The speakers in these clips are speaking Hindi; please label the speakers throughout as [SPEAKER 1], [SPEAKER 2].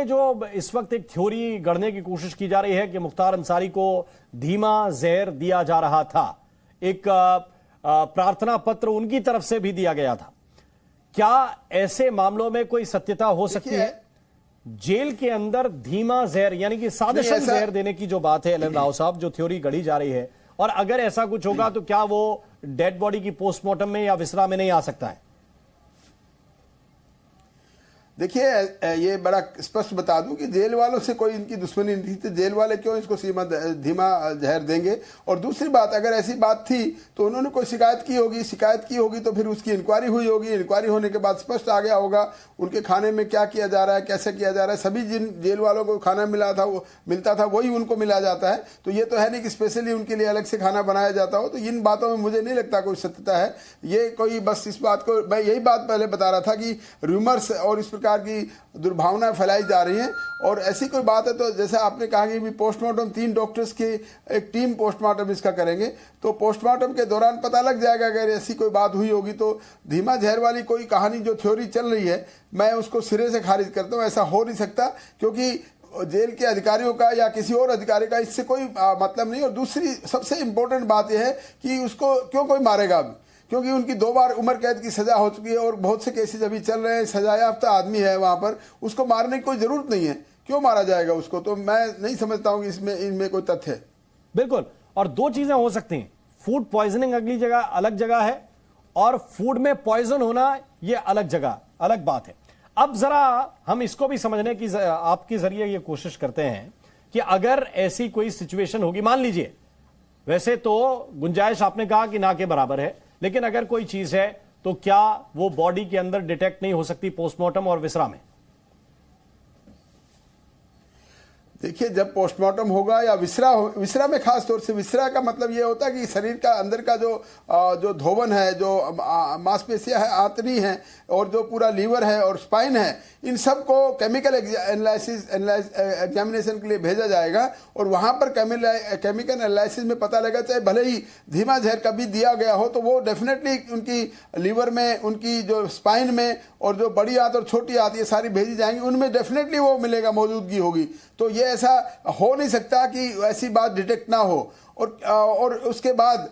[SPEAKER 1] जो इस वक्त एक थ्योरी गढ़ने की कोशिश की जा रही है कि मुख्तार अंसारी को धीमा जहर दिया जा रहा था, एक प्रार्थना पत्र उनकी तरफ से भी दिया गया था, क्या ऐसे मामलों में कोई सत्यता हो सकती है? जेल के अंदर धीमा जहर यानी कि साजिशन जहर देने की जो बात है एल एन राव साहब, जो थ्योरी गढ़ी जा रही है, और अगर ऐसा कुछ होगा तो क्या वो डेड बॉडी की पोस्टमार्टम में या विसरा में नहीं आ सकता है?
[SPEAKER 2] देखिए, ये बड़ा स्पष्ट बता दूं कि जेल वालों से कोई इनकी दुश्मनी नहीं थी। जेल वाले क्यों इसको धीमा जहर देंगे? और दूसरी बात, अगर ऐसी बात थी तो उन्होंने कोई शिकायत की होगी तो फिर उसकी इंक्वायरी हुई होगी। इंक्वायरी होने के बाद स्पष्ट आ गया होगा उनके खाने में क्या किया जा रहा है, कैसे किया जा रहा है। सभी जिन जेल वालों को खाना मिलता था वही उनको मिला जाता है। तो ये तो है नहीं कि स्पेशली उनके लिए अलग से खाना बनाया जाता हो। तो इन बातों में मुझे नहीं लगता कोई सत्यता है। ये कोई बस इस बात को, मैं यही बात पहले बता रहा था कि रूमर्स और इस की दुर्भावनाएं फैलाई जा रही हैं। और ऐसी कोई बात है तो जैसे आपने कहा कि भी पोस्टमार्टम 3 डॉक्टर्स की एक टीम पोस्टमार्टम इसका करेंगे, तो पोस्टमार्टम के दौरान पता लग जाएगा अगर ऐसी कोई बात हुई होगी। तो धीमा जहर वाली कोई कहानी जो थ्योरी चल रही है, मैं उसको सिरे से खारिज करता हूँ। ऐसा हो नहीं सकता, क्योंकि जेल के अधिकारियों का या किसी और अधिकारी का इससे कोई मतलब नहीं। और दूसरी सबसे इंपॉर्टेंट बात यह है कि उसको क्यों कोई मारेगा अभी, क्योंकि उनकी 2 बार उम्र कैद की सजा हो चुकी है और बहुत से केसेस अभी चल रहे हैं। सजायाफ्ता आदमी है वहां पर, उसको मारने की कोई जरूरत नहीं है। क्यों मारा जाएगा उसको? तो मैं नहीं समझता हूं कि इनमें कोई तथ्य है।
[SPEAKER 1] बिल्कुल। और 2 चीजें हो सकती हैं, फूड पॉइजनिंग अगली जगह अलग जगह है, और फूड में पॉइजन होना यह अलग जगह अलग बात है। अब जरा हम इसको भी समझने की आपके जरिए ये कोशिश करते हैं कि अगर ऐसी कोई सिचुएशन होगी, मान लीजिए, वैसे तो गुंजाइश आपने कहा कि ना के बराबर है, लेकिन अगर कोई चीज है तो क्या वो बॉडी के अंदर डिटेक्ट नहीं हो सकती पोस्टमार्टम और विसरा में?
[SPEAKER 2] देखिए, जब पोस्टमार्टम होगा या विसरा में, खास तौर से विसरा का मतलब ये होता है कि शरीर का अंदर का जो धोवन है, जो मांसपेशियां है, आंतड़ी है, और जो पूरा लीवर है और स्पाइन है, इन सब को केमिकल एग्जामिनेशन के लिए भेजा जाएगा। और वहां पर केमिकल एनालिसिस में पता लगेगा, चाहे भले ही धीमा जहर कभी दिया गया हो, तो वो डेफिनेटली उनकी लीवर में, उनकी जो स्पाइन में, और जो बड़ी आंत और छोटी आंत, ये सारी भेजी जाएंगी, उनमें डेफिनेटली वो मिलेगा, मौजूदगी होगी। तो ये ऐसा हो नहीं सकता कि ऐसी बात डिटेक्ट ना हो। और उसके बाद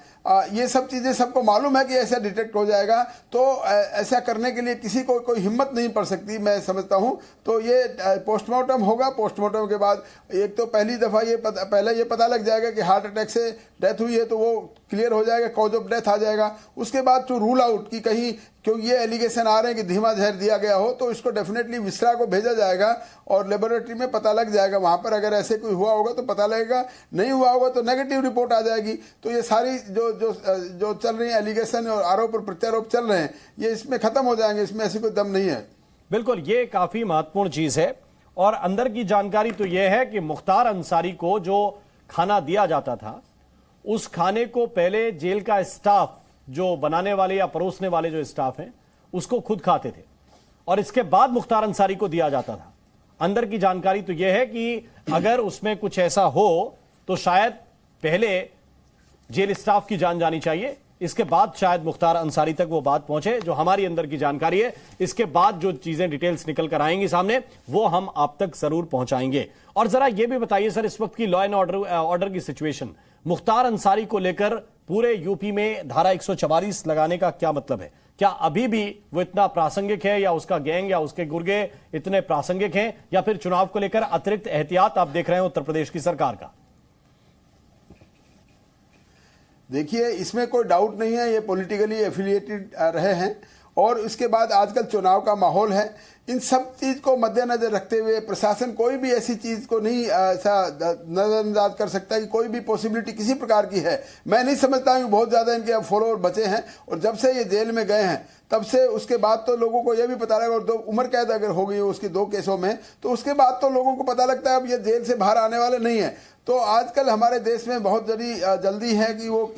[SPEAKER 2] ये सब चीजें सबको मालूम है कि ऐसा डिटेक्ट हो जाएगा, तो ऐसा करने के लिए किसी को कोई हिम्मत नहीं पड़ सकती, मैं समझता हूं। तो ये पोस्टमार्टम होगा। पोस्टमार्टम के बाद एक तो पहली दफा पहले ये पता लग जाएगा कि हार्ट अटैक से डेथ हुई है, तो वो क्लियर हो जाएगा, कॉज ऑफ डेथ आ जाएगा। उसके बाद टू रूल आउट कि कहीं, क्योंकि ये एलिगेशन आ रहे हैं कि धीमा जहर दिया गया हो, तो इसको डेफिनेटली विसरा को भेजा जाएगा और लेबोरेटरी में पता लग जाएगा। वहां पर अगर ऐसे कोई हुआ होगा तो पता लगेगा, नहीं हुआ होगा तो नेगेटिव रिपोर्ट आ जाएगी। तो ये सारी जो चल रही है एलिगेशन और आरोप और प्रत्यारोप चल रहे हैं, ये इसमें खत्म हो जाएंगे। इसमें ऐसी कोई दम नहीं है।
[SPEAKER 1] बिल्कुल, ये काफी महत्वपूर्ण चीज है। और अंदर की जानकारी तो यह है कि मुख्तार अंसारी को जो खाना दिया जाता था, उस खाने को पहले जेल का स्टाफ, जो बनाने वाले या परोसने वाले जो स्टाफ हैं, उसको खुद खाते थे, और इसके बाद मुख्तार अंसारी को दिया जाता था। अंदर की जानकारी तो यह है कि अगर उसमें कुछ ऐसा हो तो शायद पहले जेल स्टाफ की जान जानी चाहिए, इसके बाद शायद मुख्तार अंसारी तक वो बात पहुंचे, जो हमारी अंदर की जानकारी है। इसके बाद जो चीजें डिटेल्स निकल कर आएंगी सामने, वो हम आप तक जरूर पहुंचाएंगे। और जरा ये भी बताइए सर, इस वक्त की लॉ एंड ऑर्डर की सिचुएशन, मुख्तार अंसारी को लेकर पूरे यूपी में धारा 144 लगाने का क्या मतलब है? क्या अभी भी वो इतना प्रासंगिक है, या उसका गैंग या उसके गुर्गे इतने प्रासंगिक हैं, या फिर चुनाव को लेकर अतिरिक्त एहतियात आप देख रहे हैं उत्तर प्रदेश की सरकार का?
[SPEAKER 2] देखिए, इसमें कोई डाउट नहीं है, ये पॉलिटिकली एफिलिएटेड रहे हैं। और उसके बाद आजकल चुनाव का माहौल है, इन सब चीज को मद्देनजर रखते हुए प्रशासन कोई भी ऐसी चीज को नहीं ऐसा नजरअंदाज कर सकता कि कोई भी पॉसिबिलिटी किसी प्रकार की है। मैं नहीं समझता हूँ बहुत ज्यादा इनके अब फॉलोअर बचे हैं। और जब से ये जेल में गए हैं तब से, उसके बाद तो लोगों को यह भी पता लगा, और 2 उम्र कैद अगर हो गई उसकी 2 केसों में, तो उसके बाद तो लोगों को पता लगता है अब ये जेल से बाहर आने वाले नहीं है। तो आजकल हमारे देश में बहुत जल्दी है कि वो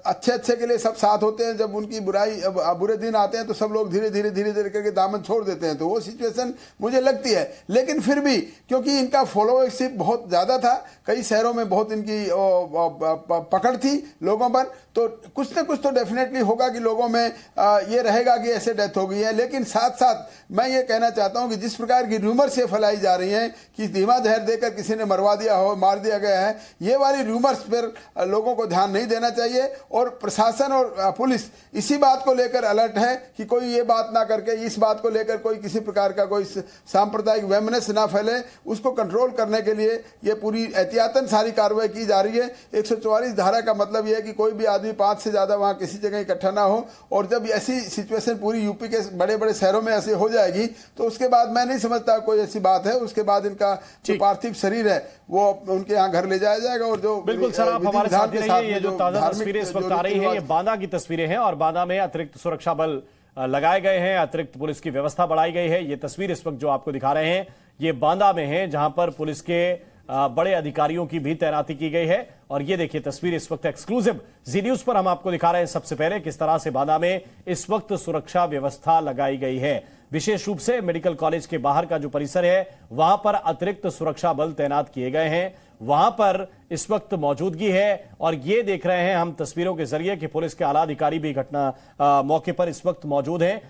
[SPEAKER 2] अच्छे के लिए सब साथ होते हैं, जब उनकी बुरे दिन आते हैं तो सब लोग धीरे धीरे करके दामन छोड़ देते हैं। तो वो सिचुएशन मुझे लगती है। लेकिन फिर भी क्योंकि इनका फॉलोअरशिप बहुत ज़्यादा था, कई शहरों में बहुत इनकी पकड़ थी लोगों पर, तो कुछ ना कुछ तो डेफिनेटली होगा कि लोगों में ये रहेगा कि ऐसे डेथ हो गई है। लेकिन साथ साथ मैं ये कहना चाहता हूं कि जिस प्रकार की रूमर्स ये फैलाई जा रही हैं कि धीमा जहर देकर किसी ने मरवा दिया हो, मार दिया गया है, ये वाली रूमर्स पर लोगों को ध्यान नहीं देना चाहिए। और प्रशासन और पुलिस इसी बात को लेकर अलर्ट है कि कोई ये बात ना करके, इस बात को लेकर कोई किसी प्रकार का कोई सांप्रदायिक वेमनेस ना फैले, उसको कंट्रोल करने के लिए ये पूरी एहतियातन सारी कार्रवाई की जा रही है। 144 धारा का मतलब यह है कि कोई भी आदमी 5 से ज्यादा वहां किसी जगह इकट्ठा ना हो। और जब ऐसी सिचुएशन पूरी यूपी के बड़े बड़े शहरों में ऐसे हो जाएगी तो उसके बाद मैं नहीं समझता कोई ऐसी बात है। उसके बाद इनका जो पार्थिव शरीर है वो उनके यहाँ घर ले जाया जाएगा। और जो
[SPEAKER 1] बिल्कुल सर, आप हमारे साथ ही रहिए। ये जो ताजा तस्वीरें इस वक्त आ रही हैं, ये बांदा की तस्वीरें हैं और बांदा में अतिरिक्त सुरक्षा बल लगाए गए हैं, अतिरिक्त पुलिस की व्यवस्था बढ़ाई गई है। ये तस्वीर इस वक्त जो आपको दिखा रहे हैं ये बांदा में है, जहां पर पुलिस के बड़े अधिकारियों की भी तैनाती की गई है। और ये देखिए तस्वीर इस वक्त एक्सक्लूसिव जी न्यूज पर हम आपको दिखा रहे हैं सबसे पहले किस तरह से बांदा में इस वक्त सुरक्षा व्यवस्था लगाई गई है। विशेष रूप से मेडिकल कॉलेज के बाहर का जो परिसर है वहां पर अतिरिक्त सुरक्षा बल तैनात किए गए हैं, वहां पर इस वक्त मौजूदगी है। और ये देख रहे हैं हम तस्वीरों के जरिए कि पुलिस के आला अधिकारी भी घटना मौके पर इस वक्त मौजूद हैं।